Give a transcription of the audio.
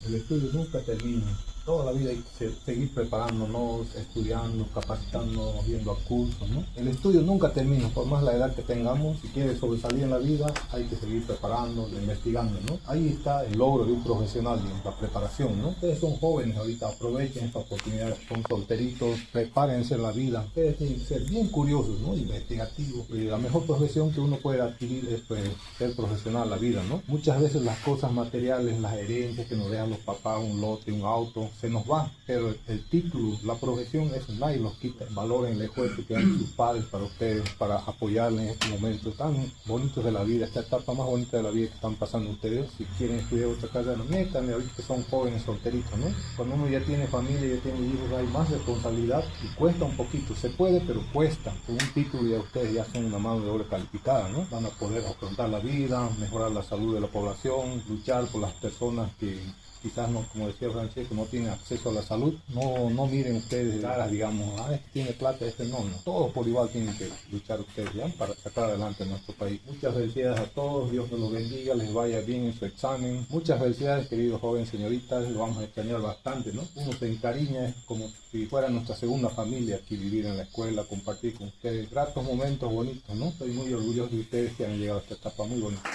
El estudio nunca termina. Toda la vida hay que seguir preparándonos, estudiando, capacitándonos, viendo a cursos, ¿no? El estudio nunca termina, por más la edad que tengamos. Si quieres sobresalir en la vida, hay que seguir preparando, investigando, ¿no? Ahí está el logro de un profesional, digamos, la preparación, ¿no? Ustedes son jóvenes ahorita, aprovechen esta oportunidad, son solteritos, prepárense en la vida. Ustedes tienen que ser bien curiosos, ¿no? Investigativos. La mejor profesión que uno puede adquirir es, pues, ser profesional en la vida, ¿no? Muchas veces las cosas materiales, las herencias que nos dejan los papás, un lote, un auto, se nos va, pero el título, la profesión, eso nadie los quita. Valoren el esfuerzo que dan sus padres para ustedes, para apoyarles en estos momentos tan bonitos de la vida, esta etapa más bonita de la vida que están pasando ustedes. Si quieren estudiar otra carrera, métanle ahorita que son jóvenes solteritos, ¿no? Cuando uno ya tiene familia, ya tiene hijos, hay más responsabilidad y cuesta un poquito, se puede, pero cuesta. Con un título ya ustedes ya son una mano de obra calificada, ¿no? Van a poder afrontar la vida, mejorar la salud de la población, luchar por las personas que quizás no, como decía Francesco, no tiene acceso a la salud. No miren ustedes caras, digamos, este tiene plata, este no. Todos por igual tienen que luchar ustedes, ¿ya? Para sacar adelante nuestro país. Muchas felicidades a todos, Dios nos los bendiga, les vaya bien en su examen. Muchas felicidades, queridos jóvenes, señoritas, lo vamos a extrañar bastante, ¿no? Uno se encariña, es como si fuera nuestra segunda familia aquí, vivir en la escuela, compartir con ustedes gratos momentos bonitos, ¿no? Estoy muy orgulloso de ustedes que han llegado a esta etapa muy bonita.